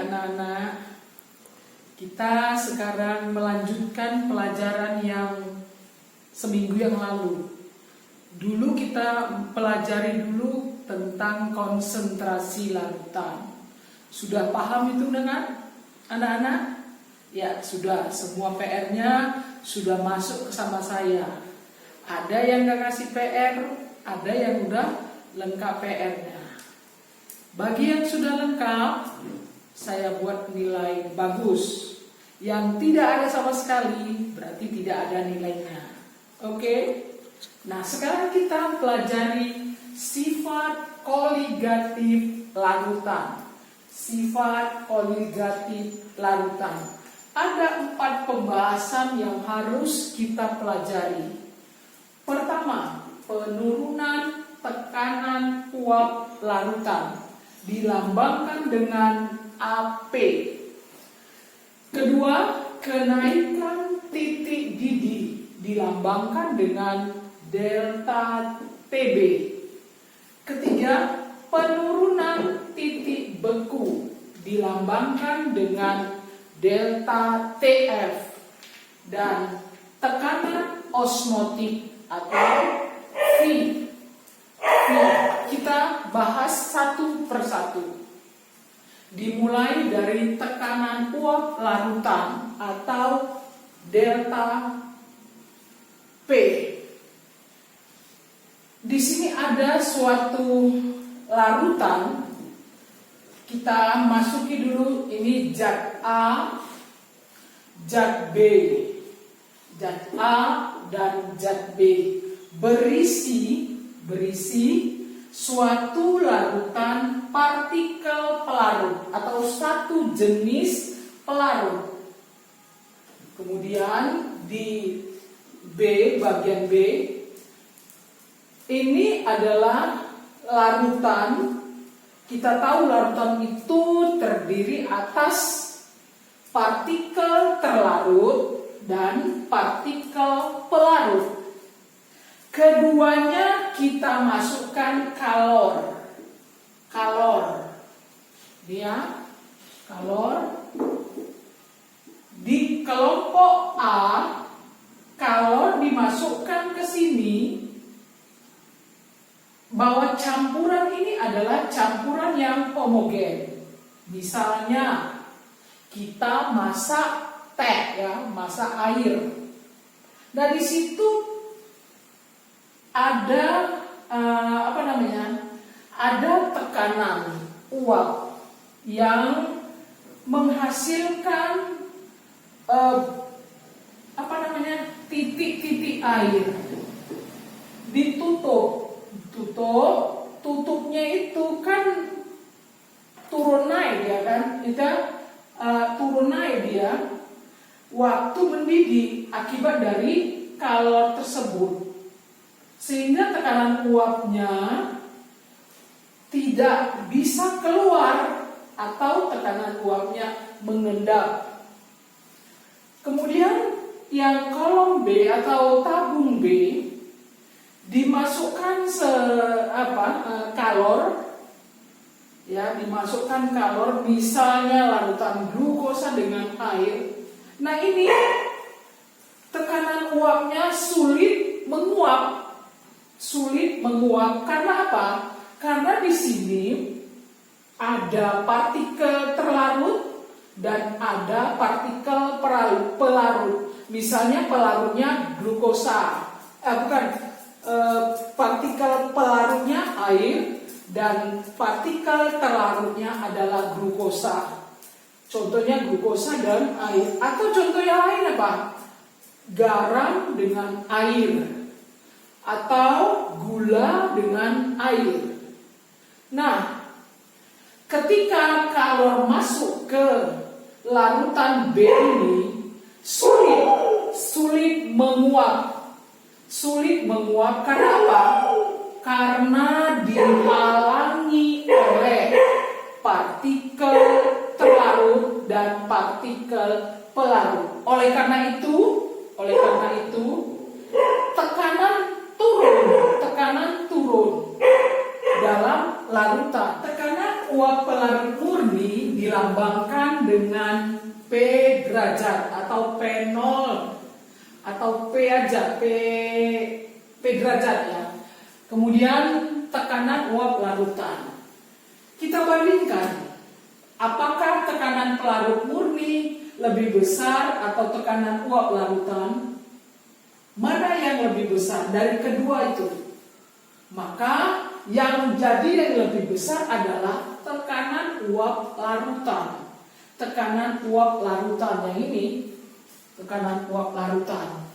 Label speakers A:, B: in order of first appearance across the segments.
A: anak-anak, kita sekarang melanjutkan pelajaran yang seminggu yang lalu. Dulu kita pelajari dulu tentang konsentrasi larutan. Sudah paham itu dengan anak-anak? Ya, sudah. Semua PR-nya sudah masuk sama saya. Ada yang gak kasih PR, ada yang udah lengkap PR-nya. Bagi yang sudah lengkap, saya buat nilai bagus. Yang tidak ada sama sekali, berarti tidak ada nilainya. Oke? Nah, sekarang kita pelajari sifat koligatif larutan. Sifat koligatif larutan. Ada 4 pembahasan yang harus kita pelajari. Pertama, penurunan tekanan uap larutan dilambangkan dengan AP. Kedua, kenaikan titik didih dilambangkan dengan delta TB. Ketiga, penurunan titik beku dilambangkan dengan delta TF. Dan tekanan osmotik atau V. Kita bahas satu persatu. Dimulai dari tekanan uap larutan atau delta P. Di sini ada suatu larutan. Kita masuki dulu ini zat A, zat B. Zat A dan zat B berisi suatu larutan partikel pelarut atau satu jenis pelarut. Kemudian di B, bagian B, ini adalah larutan. Kita tahu larutan itu terdiri atas partikel terlarut dan partikel pelarut. Keduanya kita masukkan kalor. Ini ya, kalor. Di kelompok A, kalor dimasukkan ke sini, bahwa campuran ini adalah campuran yang homogen. Misalnya kita masak teh ya, masak air. Nah, di situ ada ada tekanan uap yang menghasilkan titik-titik air. Tutupnya itu kan turun naik ya kan, turun naik dia waktu mendidih akibat dari kalor tersebut. Sehingga tekanan uapnya tidak bisa keluar atau tekanan uapnya mengendap. Kemudian yang kolom B atau tabung B dimasukkan kalor, ya, dimasukkan kalor, misalnya larutan glukosa dengan air. Nah, ini tekanan uapnya sulit menguap karena apa? Karena di sini ada partikel terlarut dan ada partikel pelarut. Misalnya pelarutnya glukosa, partikel pelarutnya air dan partikel terlarutnya adalah glukosa. Contohnya glukosa dan air. Atau contoh yang lain apa? Garam dengan air. Atau gula dengan air. Nah, ketika kalor masuk ke larutan B ini sulit menguap. Karena apa? Karena dihalangi oleh partikel terlarut dan partikel pelarut. Oleh karena itu tekanan turun dalam larutan. Tekanan uap pelarut murni dilambangkan derajat atau P0 atau P aja, P derajat ya. Kemudian tekanan uap larutan. Kita bandingkan, apakah tekanan pelarut murni lebih besar atau tekanan uap larutan? Mana yang lebih besar dari kedua itu? Maka yang jadi yang lebih besar adalah tekanan uap larutan. Tekanan uap larutan yang ini, tekanan uap larutan.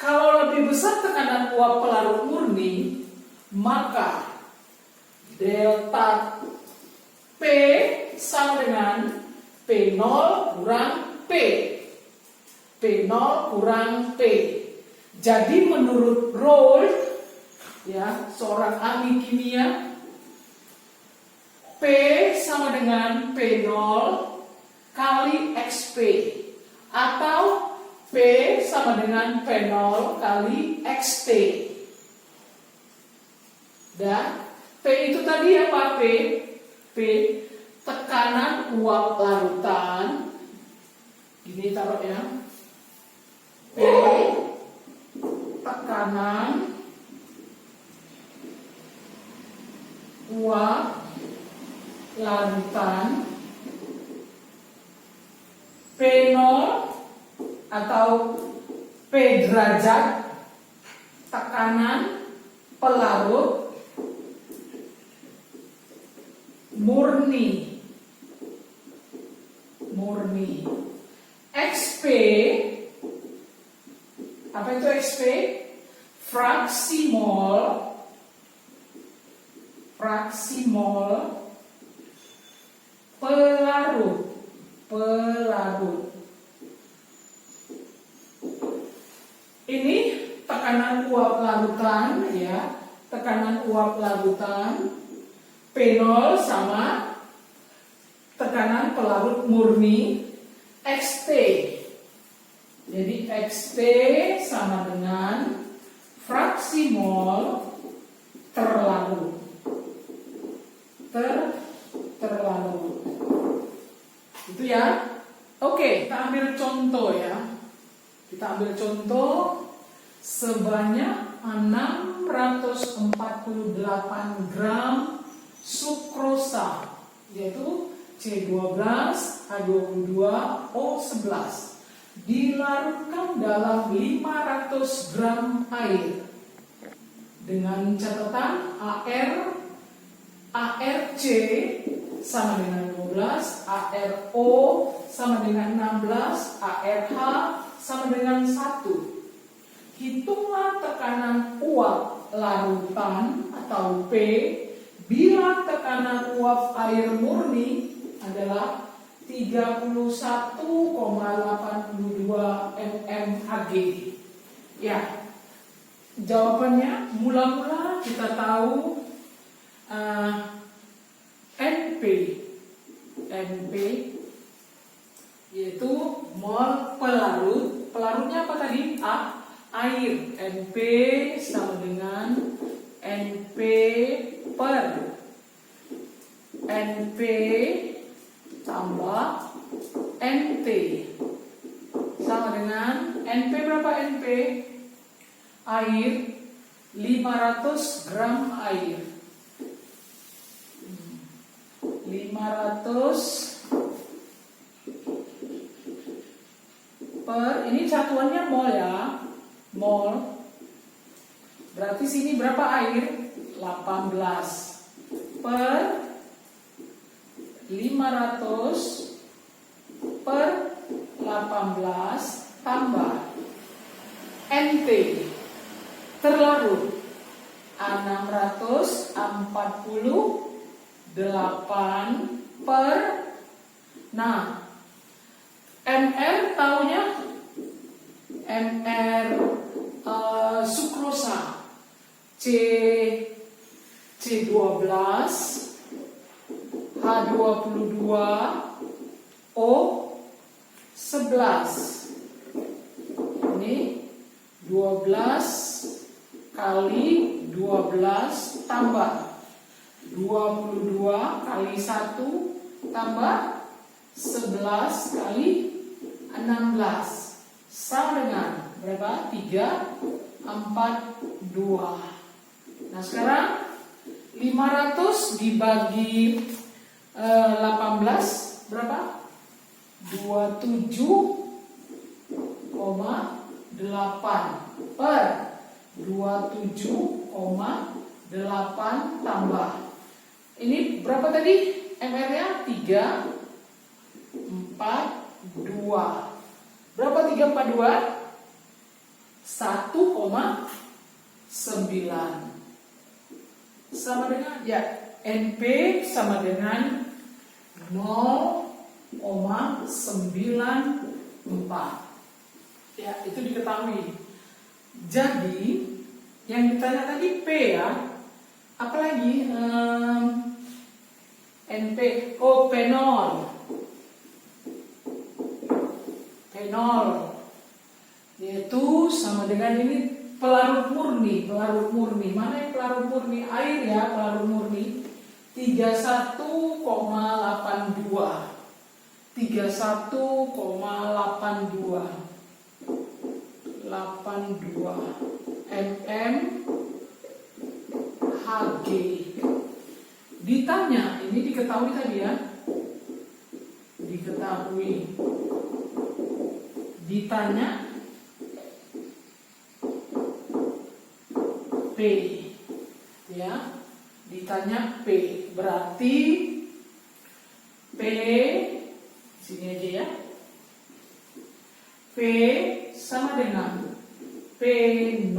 A: Kalau lebih besar tekanan uap pelarut murni, maka delta P sama dengan P0 kurang P. P0 kurang P. Jadi menurut Rold, ya, seorang ahli kimia, P sama dengan P0 kali XP, atau P sama dengan P0 kali XT. Dan P itu tadi apa? P tekanan uap larutan. Ini taruh ya. P tekanan uap larutan, P0 atau P derajat tekanan pelarut murni. XP, apa itu XP? Fraksi mol pelarut. Ini tekanan uap larutan ya, tekanan uap larutan P0 sama tekanan pelarut murni XT. Jadi XT sama dengan fraksi mol terlarut. Terlarut. Itu ya. Oke, kita ambil contoh ya. Kita ambil contoh sebanyak 648 gram sukrosa, yaitu C12, H22O11 dilarutkan dalam 500 gram air dengan catatan ARC sama dengan 12, ARO sama dengan 16, ARH sama dengan 1. Hitunglah tekanan uap larutan atau P bila tekanan uap air murni adalah 31,82 mmHg. Ya, jawabannya mula-mula kita tahu NP yaitu mol pelarut. Pelarutnya apa tadi? Air. NP sama dengan NP per NP tambah NT sama dengan NP berapa? NP air 500 gram air. 500 per, ini satuannya mol ya, mol. Berarti sini berapa air? 18 per 500 per 18 tambah NT terlarut 648 per, nah MR taunya MR sukrosa C12 H22 O11. Ini 12 kali 12 tambah 22 kali 1 tambah 11 kali 16 sama dengan berapa? 3, 4, 2. Nah sekarang 500 dibagi 18 berapa? 27,8 per 27,8 tambah. Ini berapa tadi? MR-nya 3, 4, 2. Berapa 3, 4, 2? 1,9. Sama dengan, ya, NP sama dengan 0,94. Ya, itu diketahui. Jadi, yang ditanya tadi P ya. Apalagi NP, oh P0. P0 yaitu sama dengan ini pelarut murni. Mana yang pelarut murni? Air ya, pelarut murni 31,82 mm Hg. Ditanya, ini diketahui tadi ya. Ditanya P ya, ditanya P berarti P sini aja ya. P sama dengan P0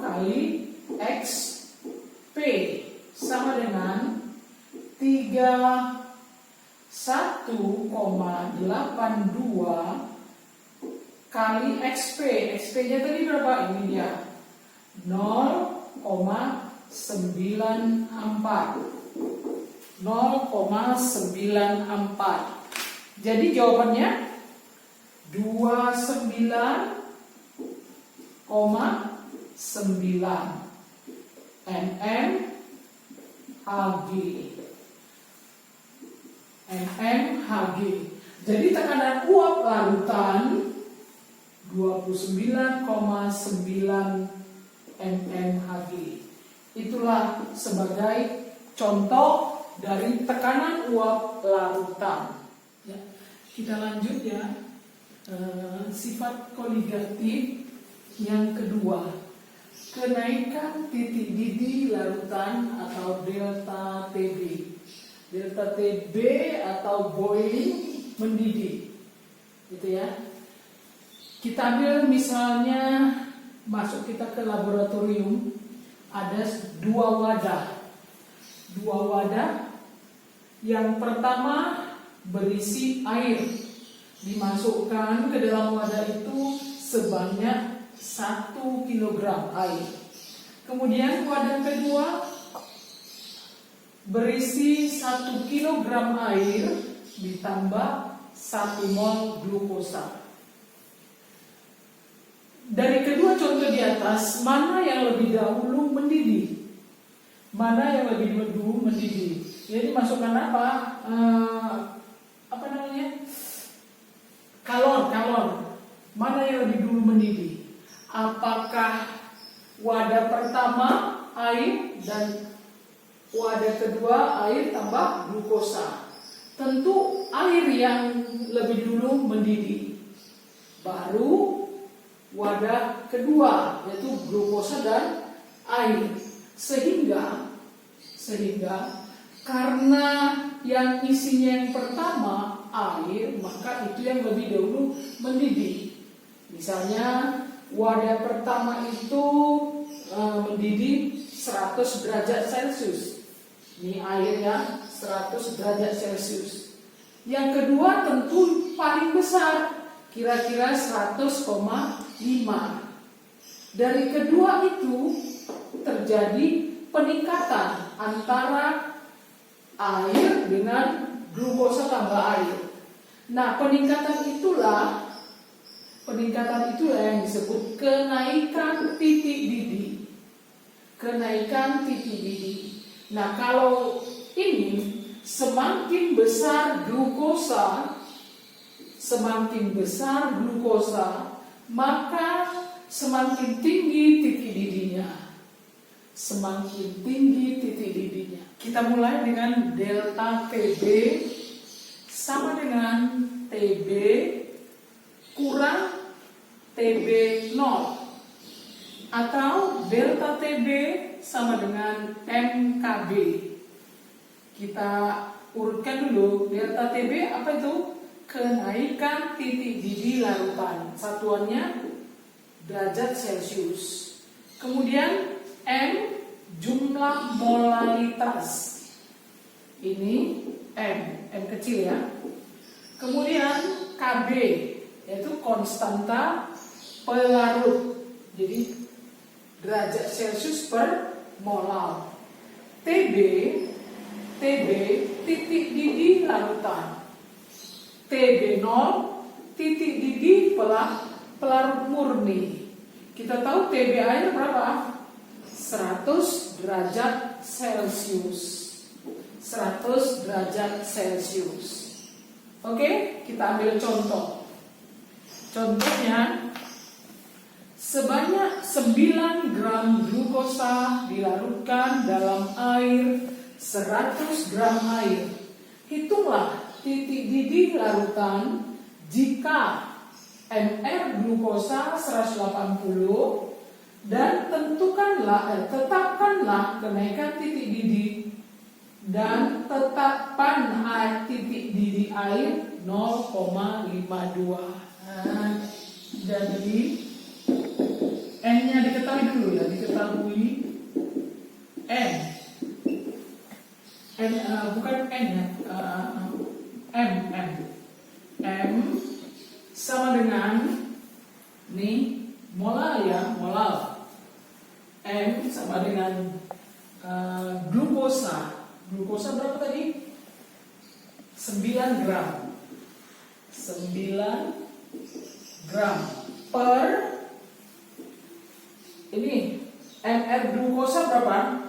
A: kali X. P sama dengan 31,82 kali XP. XP-nya tadi berapa? Ini dia 0,94. Jadi jawabannya 29,9 mm Hg. Jadi tekanan uap larutan 29,9 mmHg. Itulah sebagai contoh dari tekanan uap larutan. Ya, kita lanjut ya. Sifat koligatif yang kedua, kenaikan titik didih larutan atau delta TB. Delta TB atau boiling mendidih, gitu ya. Kita ambil misalnya masuk kita ke laboratorium, ada dua wadah. Yang pertama berisi air, dimasukkan ke dalam wadah itu sebanyak 1 kg air. Kemudian wadah kedua berisi 1 kg air ditambah 1 mol glukosa. Dari kedua contoh di atas, mana yang lebih dahulu mendidih? Jadi masukkan apa? Kalor. Mana yang lebih dulu mendidih? Apakah wadah pertama air dan wadah kedua air tambah glukosa? Tentu air yang lebih dulu mendidih, baru wadah kedua yaitu glukosa dan air. Sehingga karena yang isinya yang pertama air, maka itu yang lebih dahulu mendidih. Misalnya wadah pertama itu mendidih 100 derajat Celcius. Ini airnya 100 derajat Celcius. Yang kedua tentu paling besar, kira-kira 100,5. Dari kedua itu terjadi peningkatan antara air dengan glukosa tambah air. Nah, peningkatan itulah yang disebut kenaikan titik didih. Nah, kalau ini semakin besar glukosa, semakin besar glukosa, maka semakin tinggi titik didihnya. Semakin tinggi titik didihnya. Kita mulai dengan delta TB sama dengan TB kurang TB0, atau delta TB sama dengan MKB. Kita urutkan dulu. Delta TB apa itu? Kenaikan titik didih larutan. Satuannya derajat Celcius. Kemudian M, jumlah molalitas. Ini M kecil ya. Kemudian KB, yaitu konstanta pelarut. Jadi derajat Celcius per molar. TB titik didih larutan. TB0 titik didih pelarut murni. Kita tahu TB air berapa? 100 derajat Celcius. 100 derajat Celcius. Oke, kita ambil contoh. Contohnya, sebanyak 9 gram glukosa dilarutkan dalam air 100 gram air. Hitunglah titik didih larutan jika MR glukosa 180 dan tetapkanlah kenaikan titik didih dan tetapkan titik didih air 0,52. Nah, jadi N-nya diketahui dulu ya, diketahui bukan N ya, M sama dengan nih molar ya, molar. M sama dengan glukosa. Glukosa berapa tadi? 9 gram. 9 gram per ini MR glukosa berapa?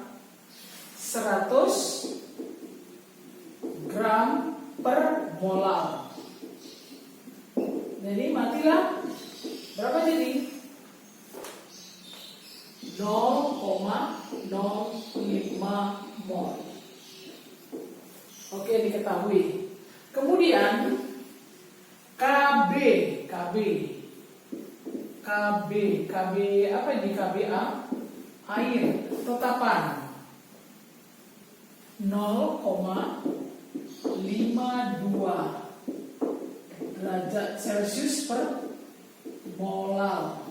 A: 100 gram per molar. Jadi matilah. Berapa jadi? 0,05 mol. Oke, diketahui. Kemudian KB apa ini KBA? Air tetapan 0,52 derajat Celcius per molar.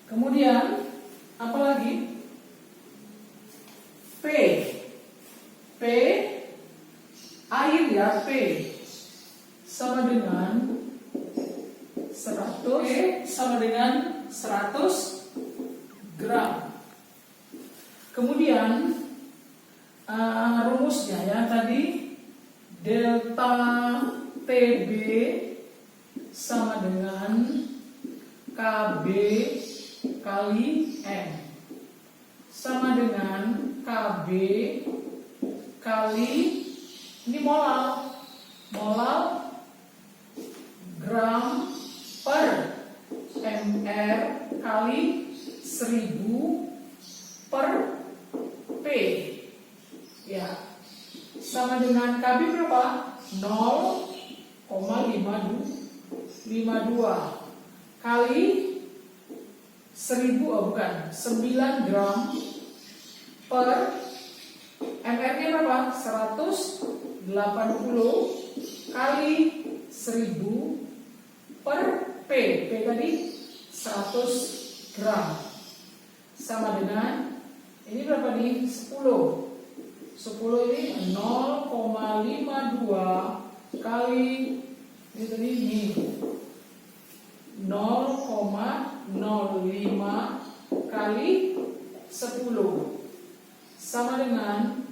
A: Kemudian apa lagi? P air ya, P sama dengan 100 gram. Kemudian rumusnya ya tadi delta TB sama dengan KB kali M sama dengan KB kali ini molar gram per MR kali 1000 per P ya, sama dengan KB berapa? 0,52 kali 9 gram per MR-nya berapa? 180 kali 1000 per P tadi 100 gram sama dengan ini berapa nih? 10 ini 0,52 kali ini tadi ini 0,05 kali 10 sama dengan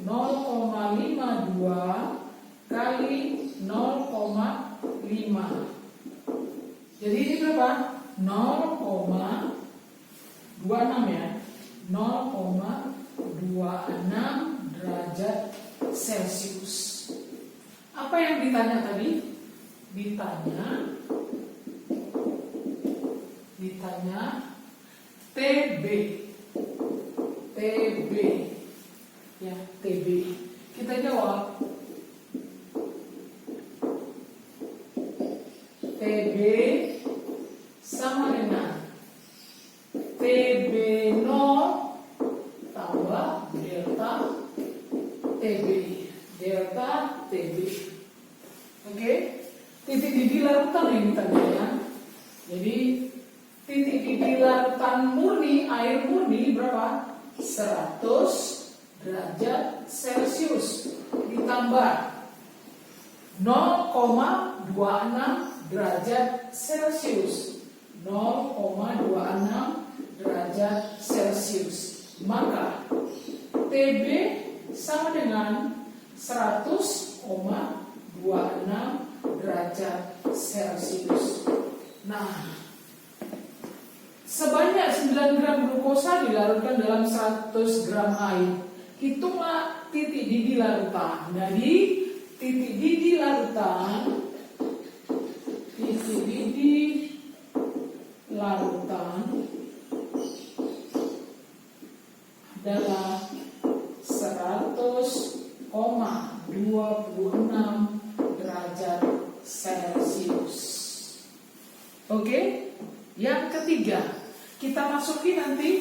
A: 0,52 kali 0,5. Jadi ini berapa? 0,26 ya. 0,26 derajat Celcius. yang ditanya tadi? Ditanya TB. Ya, TB. Kita jawab TB sama dengan TB0 tambah delta TB. Delta TB. Oke? Titik didih larutan yang ditanya. Jadi titik didih larutan murni, air murni berapa? 100 derajat Celcius ditambah 0,26 derajat Celcius. 0,26 derajat Celcius. Maka TB sama dengan 100,26 derajat Celcius. Nah, sebanyak 9 gram glukosa dilarutkan dalam 100 gram air. Hitunglah titik didih larutan. Jadi titik didih larutan adalah 100,26 derajat Celcius. Oke? Yang ketiga, kita masuki nanti